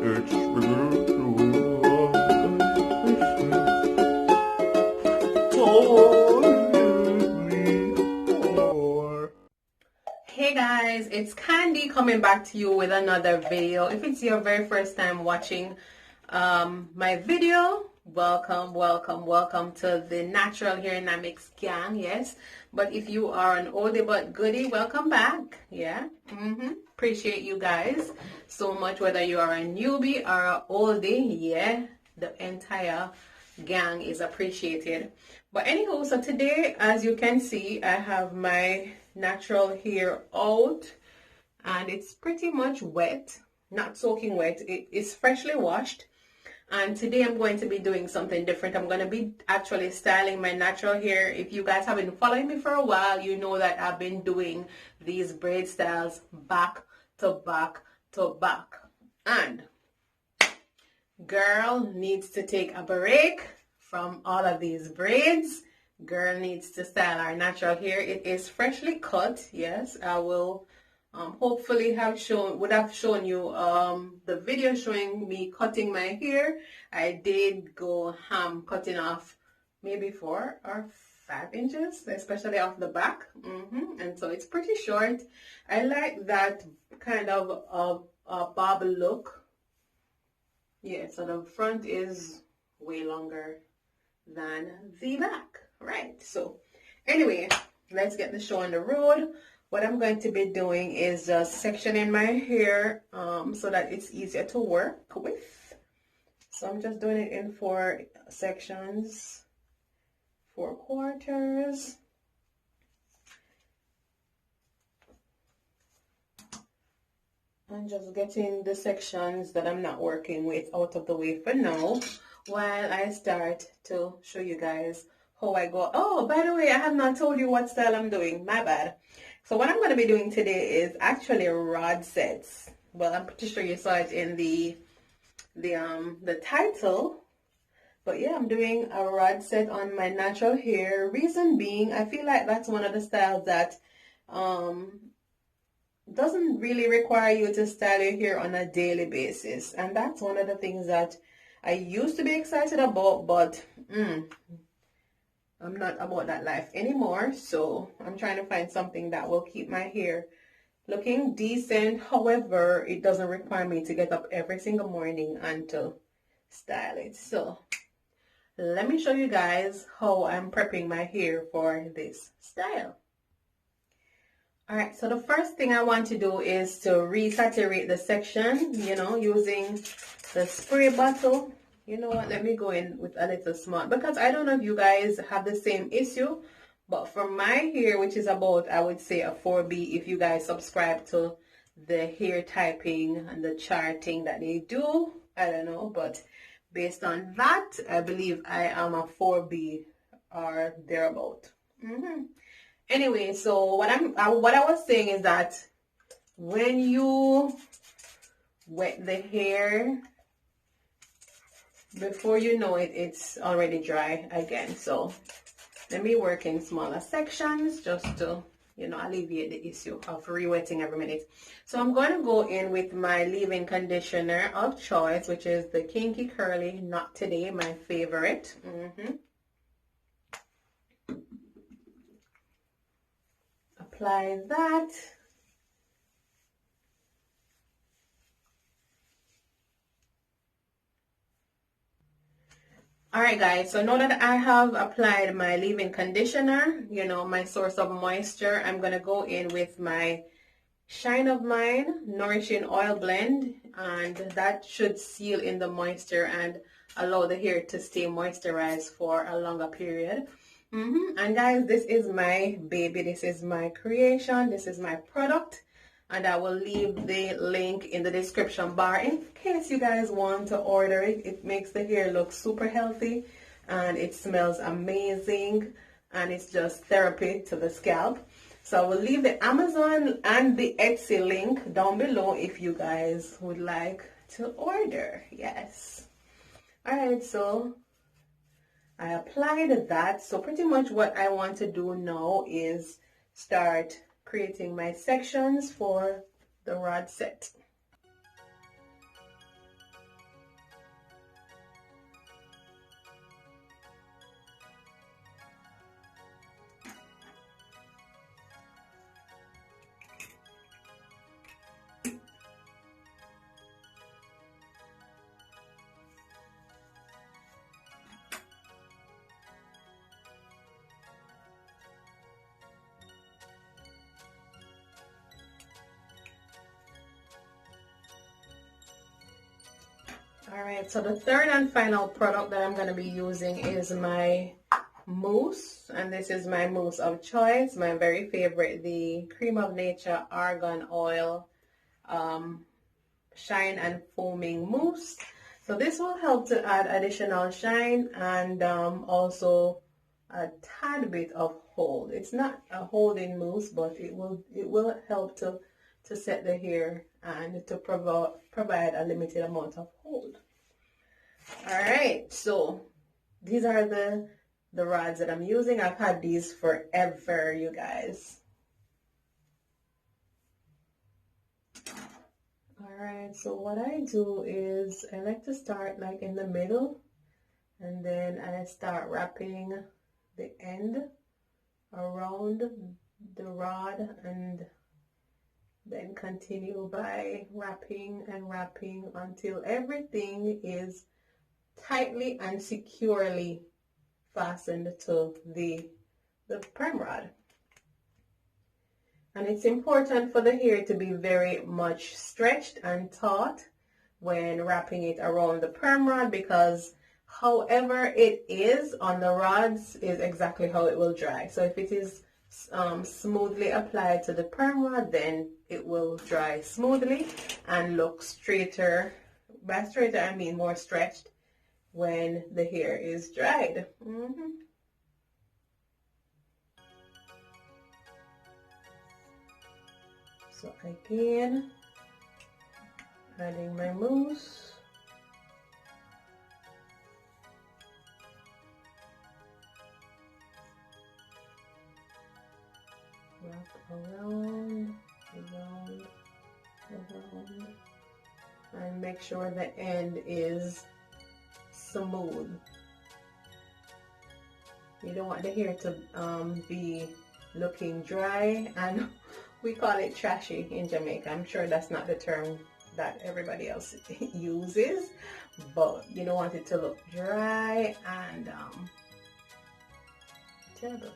Hey guys, it's Candy coming back to you with another video. If it's your very first time watching my video, welcome to the Natural Hair Dynamics gang. Yes, but if you are an oldie but goodie, welcome back. Yeah, appreciate you guys so much, whether you are a newbie or an oldie. Yeah, the entire gang is appreciated. But anywho, so today, as you can see, I have my natural hair out and it's pretty much wet, not soaking wet. It is freshly washed. And today I'm going to be doing something different. I'm going to be actually styling my natural hair. If you guys have been following me for a while, you know that I've been doing these braid styles back to back to back. And girl needs to take a break from all of these braids. Girl needs to style our natural hair. It is freshly cut. Yes, I will hopefully would have shown you the video showing me cutting my hair. I did go ham cutting off maybe 4 or 5 inches, especially off the back. And so it's pretty short. I like that kind of a bob look. Yeah, so the front is way longer than the back. Right, so anyway, let's get the show on the road. What I'm going to be doing is just sectioning my hair so that it's easier to work with. So I'm just doing it in 4 sections, 4 quarters. And just getting the sections that I'm not working with out of the way for now, while I start to show you guys how I go. Oh, by the way, I have not told you what style I'm doing. My bad. So what I'm going to be doing today is actually rod sets. Well, I'm pretty sure you saw it in the title. But yeah, I'm doing a rod set on my natural hair. Reason being, I feel like that's one of the styles that doesn't really require you to style your hair on a daily basis. And that's one of the things that I used to be excited about, but I'm not about that life anymore. So I'm trying to find something that will keep my hair looking decent. However, it doesn't require me to get up every single morning and to style it. So let me show you guys how I'm prepping my hair for this style. Alright, so the first thing I want to do is to resaturate the section, using the spray bottle. You know what, let me go in with a little smart, because I don't know if you guys have the same issue, but for my hair, which is about, I would say, a 4B, if you guys subscribe to the hair typing and the charting that they do, I don't know, but based on that, I believe I am a 4B or thereabout. Anyway, so what I was saying is that when you wet the hair, before you know it, it's already dry again. So let me work in smaller sections just to, alleviate the issue of re-wetting every minute. So I'm going to go in with my leave-in conditioner of choice, which is the Kinky Curly Not Today, my favorite. Apply that. Alright guys, so now that I have applied my leave-in conditioner, my source of moisture, I'm going to go in with my Shine of Mine Nourishing Oil blend, and that should seal in the moisture and allow the hair to stay moisturized for a longer period. And guys, this is my baby, this is my creation, this is my product. And I will leave the link in the description bar in case you guys want to order it. It makes the hair look super healthy and it smells amazing and it's just therapy to the scalp. So I will leave the Amazon and the Etsy link down below if you guys would like to order. Yes. Alright, so I applied that. So pretty much what I want to do now is start creating my sections for the rod set. Alright, so the third and final product that I'm going to be using is my mousse, and this is my mousse of choice, my very favorite, the Cream of Nature Argan Oil Shine and Foaming Mousse. So this will help to add additional shine and also a tad bit of hold. It's not a holding mousse, but it will help to set the hair and to provide a limited amount of hold. Alright, so these are the rods that I'm using. I've had these forever, you guys. Alright, so what I do is I like to start like in the middle, and then I start wrapping the end around the rod, and then continue by wrapping and wrapping until everything is tightly and securely fastened to the perm rod. And it's important for the hair to be very much stretched and taut when wrapping it around the perm rod, because however it is on the rods is exactly how it will dry. So if it is smoothly applied to the perm rod, then it will dry smoothly and look straighter. By straighter, I mean more stretched when the hair is dried. So again, adding my mousse. Wrap around, and make sure the end is smooth. You don't want the hair to be looking dry, and we call it trashy in Jamaica. I'm sure that's not the term that everybody else uses, but you don't want it to look dry and terrible.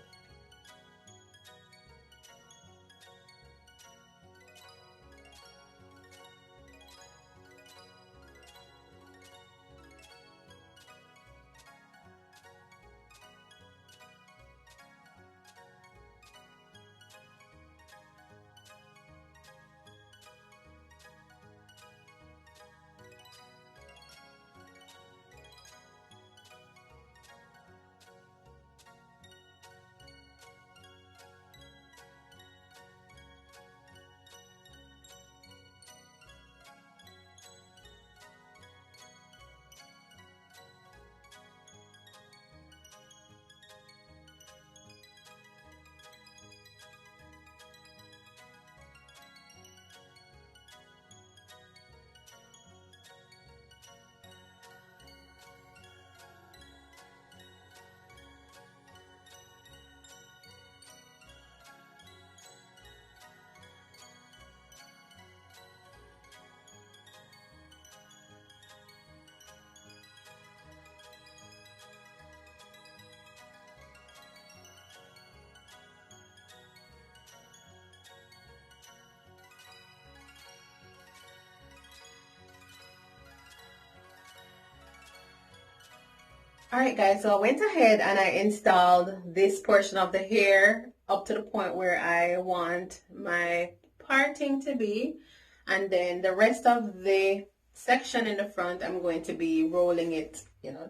Alright guys, so I went ahead and I installed this portion of the hair up to the point where I want my parting to be, and then the rest of the section in the front I'm going to be rolling it,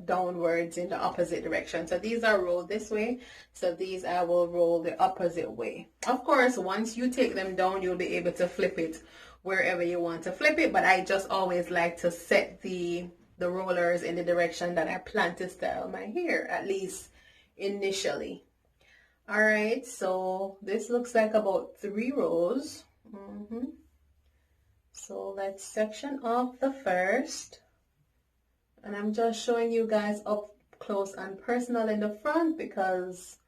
downwards in the opposite direction. So these are rolled this way, so these I will roll the opposite way. Of course, once you take them down, you'll be able to flip it wherever you want to flip it, but I just always like to set the rollers in the direction that I plan to style my hair, at least initially. Alright, so this looks like about 3 rows. So let's section off the first, and I'm just showing you guys up close and personal in the front, because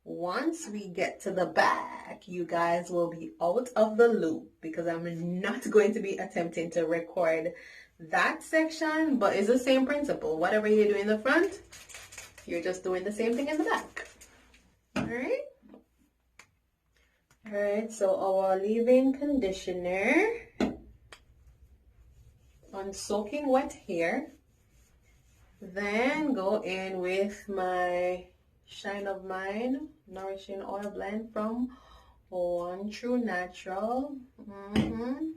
once we get to the back, you guys will be out of the loop, because I'm not going to be attempting to record that section, but it's the same principle. Whatever you do in the front, you're just doing the same thing in the back. Alright, so our leave-in conditioner, on soaking wet hair. Then go in with my Shine of Mine Nourishing Oil blend from One True Natural. I'm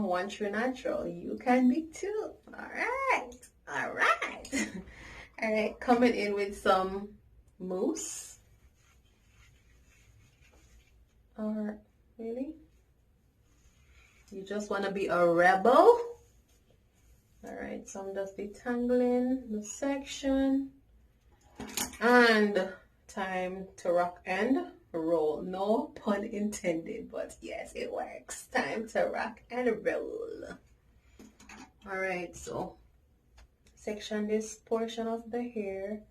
One True Natural. You can be too. Alright. Alright. Alright, coming in with some mousse. Or really? You just want to be a rebel? Alright, so I'm just detangling the section. And time to rock and roll. No pun intended, but yes, it works. Time to rock and roll. Alright, so section this portion of the hair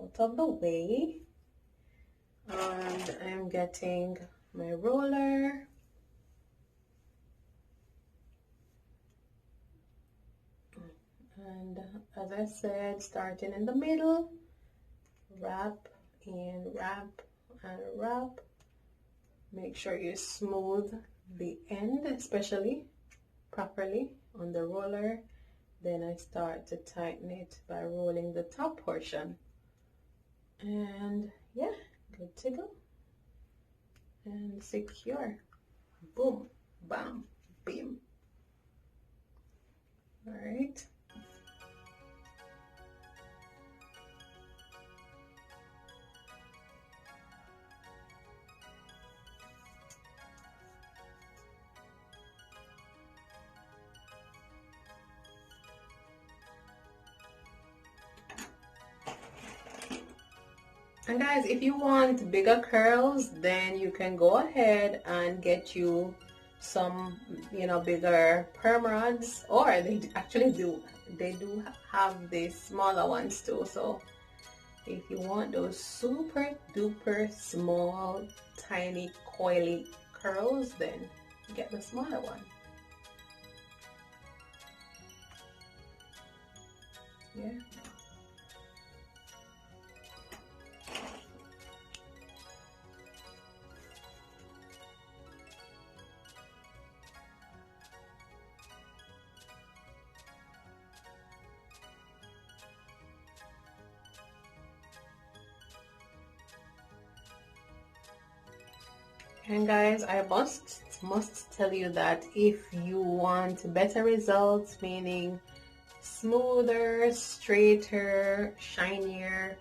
out of the way. And I'm getting my roller. And as I said, starting in the middle, wrap and wrap and wrap. Make sure you smooth the end, especially properly on the roller. Then I start to tighten it by rolling the top portion. And yeah, good to go. And secure. Boom, bam, bim. All right. And guys, if you want bigger curls, then you can go ahead and get you some, bigger perm rods, or they do have the smaller ones too. So if you want those super duper small, tiny, coily curls, then get the smaller one. Yeah. And guys, I must tell you that if you want better results, meaning smoother, straighter, shinier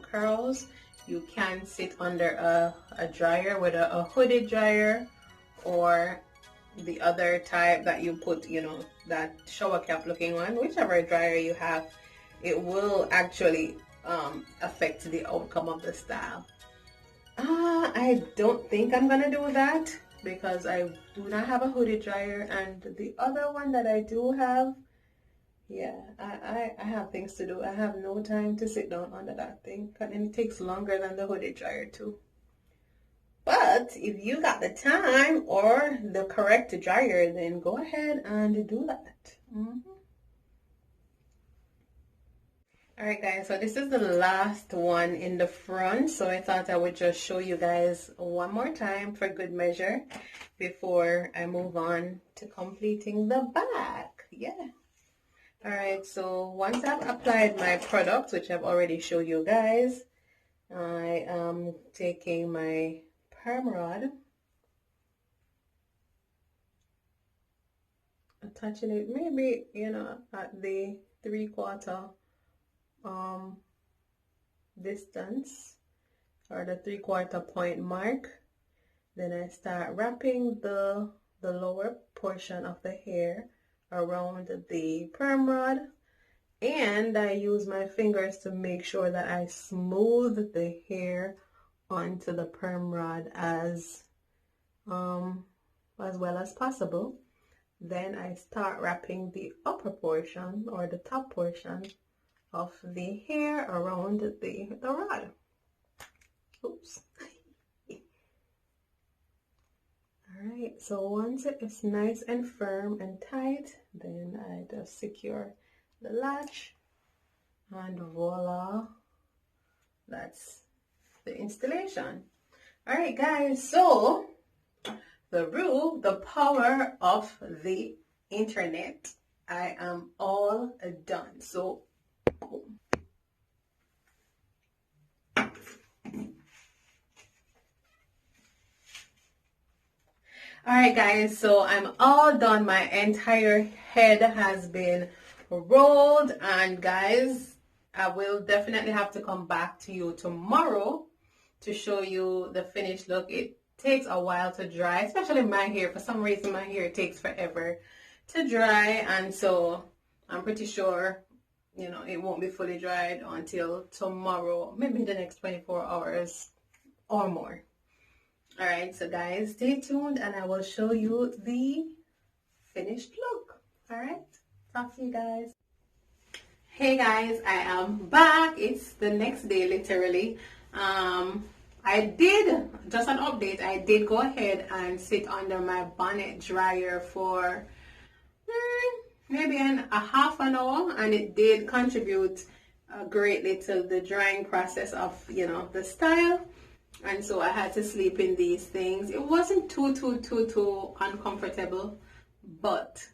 curls, you can sit under a dryer, whether a hooded dryer or the other type that you put, that shower cap looking one, whichever dryer you have. It will actually affect the outcome of the style. I don't think I'm gonna do that because I do not have a hooded dryer, and the other one that I do have, yeah, I have things to do. I have no time to sit down under that thing, and it takes longer than the hooded dryer too. But if you got the time or the correct dryer, then go ahead and do that. Alright guys, so this is the last one in the front, so I thought I would just show you guys one more time for good measure before I move on to completing the back. Yeah. Alright, so once I've applied my product, which I've already showed you guys, I am taking my perm rod, attaching it maybe, at the 3/4 distance, or the 3/4 point mark. Then I start wrapping the lower portion of the hair around the perm rod, and I use my fingers to make sure that I smooth the hair onto the perm rod as well as possible. Then I start wrapping the upper portion, or the top portion of the hair around the rod. Oops. Alright, so once it is nice and firm and tight, then I just secure the latch, and voila, that's the installation. Alright guys, so the power of the internet, I am all done. So alright guys, so I'm all done. My entire head has been rolled, and guys, I will definitely have to come back to you tomorrow to show you the finished look. It takes a while to dry, especially my hair. For some reason my hair takes forever to dry, and so I'm pretty sure, you know, it won't be fully dried until tomorrow, maybe the next 24 hours or more. All right, so guys, stay tuned and I will show you the finished look. All right, talk to you guys. Hey guys, I am back. It's the next day, literally. I did, just an update, I did go ahead and sit under my bonnet dryer for maybe a half an hour, and it did contribute greatly to the drying process of, you know, the style. And so I had to sleep in these things. It wasn't too uncomfortable, but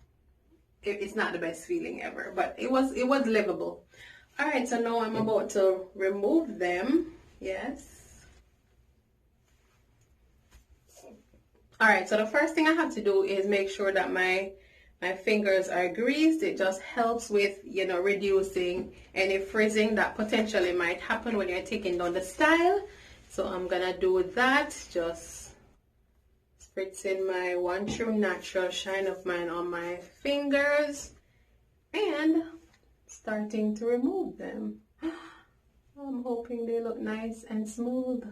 it's not the best feeling ever, but it was livable. All right, so now I'm about to remove them. Yes. All right, so the first thing I have to do is make sure that my fingers are greased. It just helps with, you know, reducing any frizzing that potentially might happen when you're taking down the style. So I'm gonna do that, just spritzing my One True Natural Shine of Mine on my fingers and starting to remove them. I'm hoping they look nice and smooth.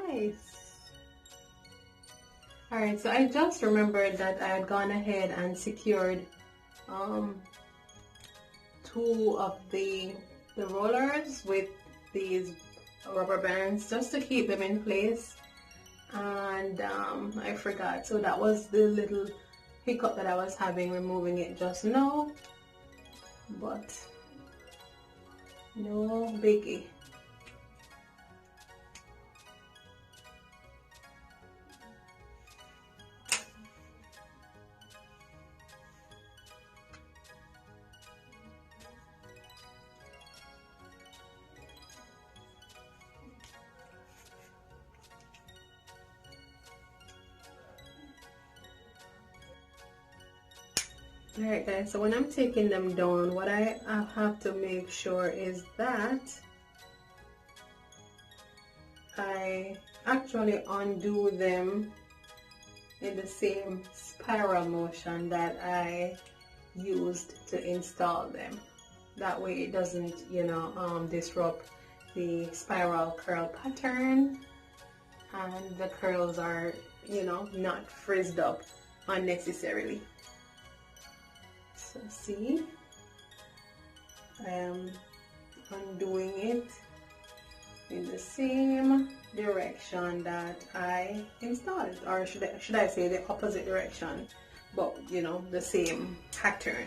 Nice. All right, so I just remembered that I had gone ahead and secured two of the rollers with these rubber bands just to keep them in place, and I forgot. So that was the little hiccup that I was having removing it just now, but no biggie. Alright guys, so when I'm taking them down, what I have to make sure is that I actually undo them in the same spiral motion that I used to install them. That way it doesn't, you know, disrupt the spiral curl pattern, and the curls are, you know, not frizzed up unnecessarily. So see, I am undoing it in the same direction that I installed, or should I say the opposite direction, but you know, the same pattern.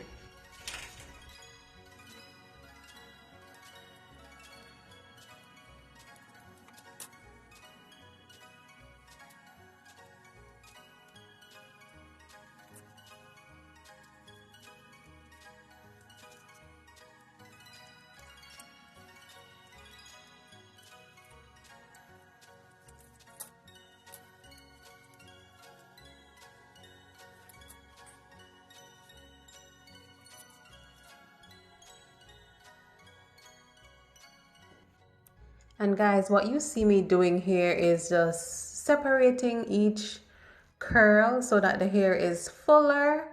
And guys, what you see me doing here is just separating each curl so that the hair is fuller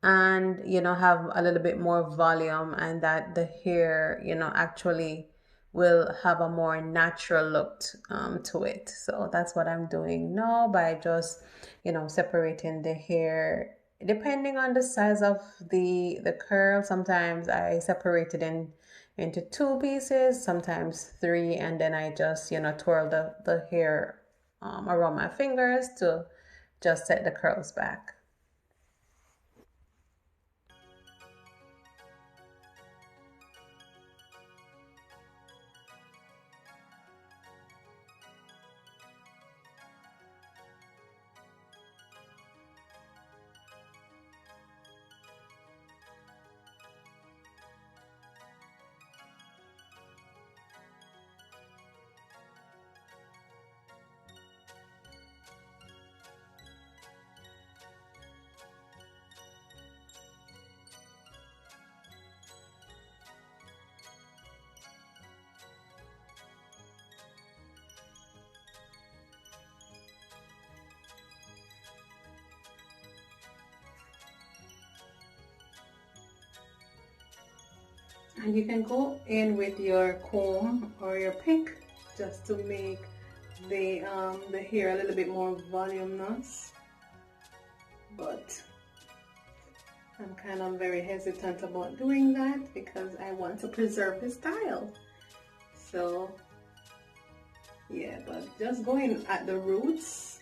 and, you know, have a little bit more volume, and that the hair, you know, actually will have a more natural look to it. So that's what I'm doing now by just, you know, separating the hair depending on the size of the curl, sometimes I separate it into two pieces, sometimes three, and then I just, you know, twirl the hair around my fingers to just set the curls back. And you can go in with your comb or your pick just to make the hair a little bit more voluminous. But I'm kind of very hesitant about doing that because I want to preserve the style. So yeah, but just go in at the roots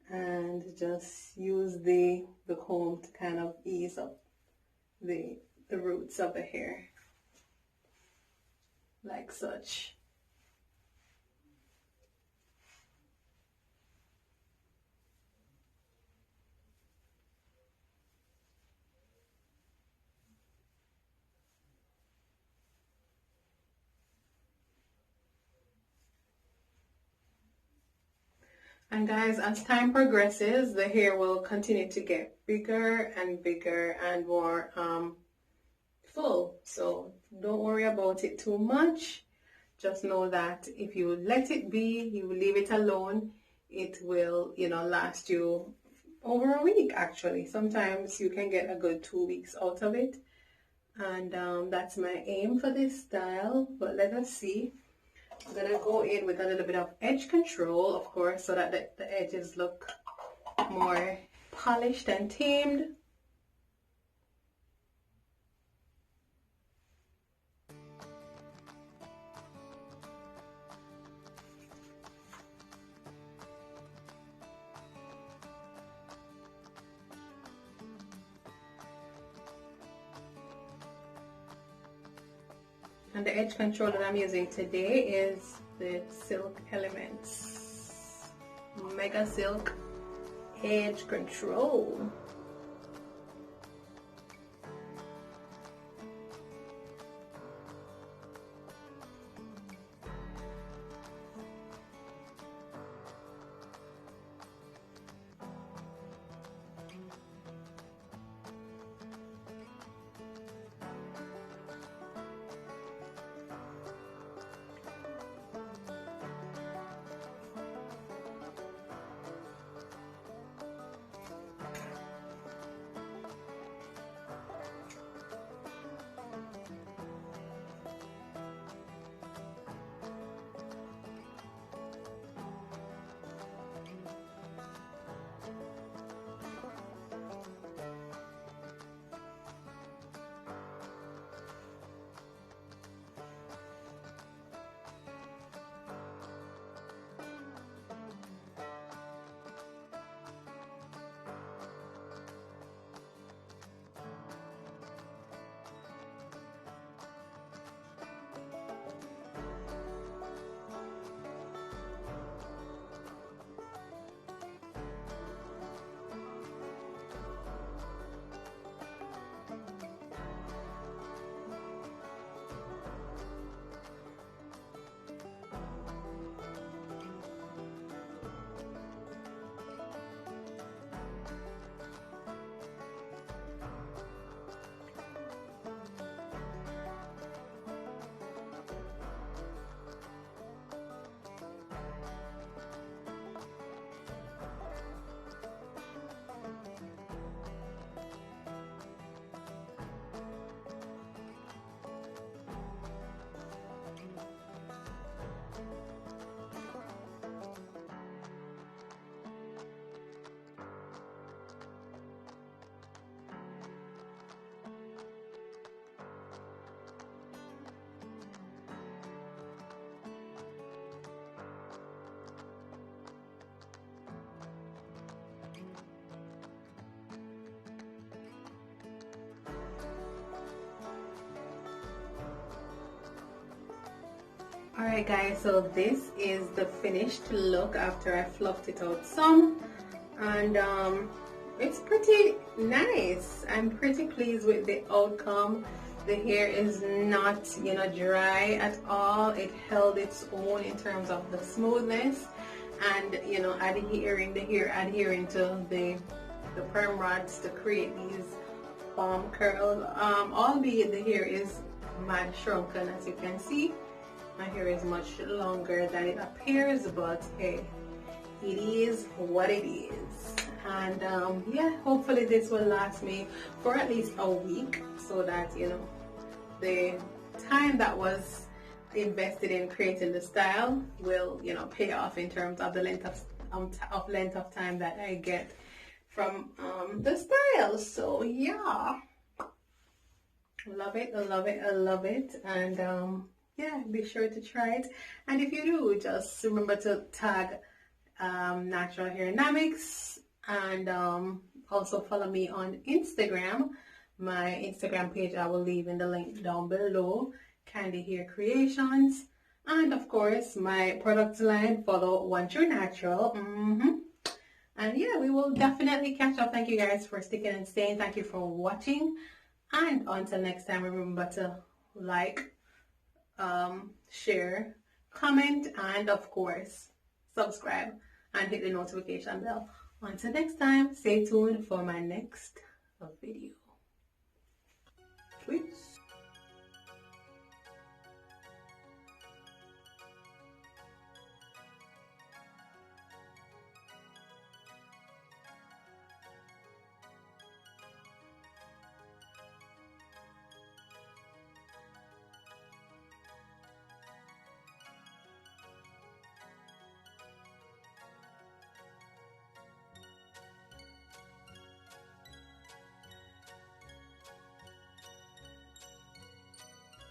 and just use the comb to kind of ease up the roots of the hair, like such. And guys, as time progresses, the hair will continue to get bigger and bigger and more full. So don't worry about it too much. Just know that if you let it be, you leave it alone, it will, you know, last you over a week actually. Sometimes you can get a good 2 weeks out of it. And that's my aim for this style. But let us see. I'm gonna go in with a little bit of edge control, of course, so that the edges look more polished and tamed. And the edge control that I'm using today is the Silk Elements Mega Silk Edge Control. Alright guys, so this is the finished look after I fluffed it out some, and it's pretty nice. I'm pretty pleased with the outcome. The hair is not, you know, dry at all. It held its own in terms of the smoothness, and you know, adhering to the perm rods to create these bomb curls. Albeit the hair is mad shrunken, as you can see. My hair is much longer than it appears, but hey, it is what it is. And yeah, hopefully this will last me for at least a week, so that, you know, the time that was invested in creating the style will, you know, pay off in terms of the length of time that I get from the style. So yeah, love it, I love it, I love it. And yeah, be sure to try it, and if you do, just remember to tag Natural Hair Dynamics, and also follow me on Instagram. My Instagram page I will leave in the link down below, Candy Hair Creations, and of course my product line, follow One True Natural. And yeah, we will definitely catch up. Thank you guys for sticking and staying. Thank you for watching, and until next time, remember to like, share, comment, and of course subscribe and hit the notification bell. Until next time, stay tuned for my next video. Peace.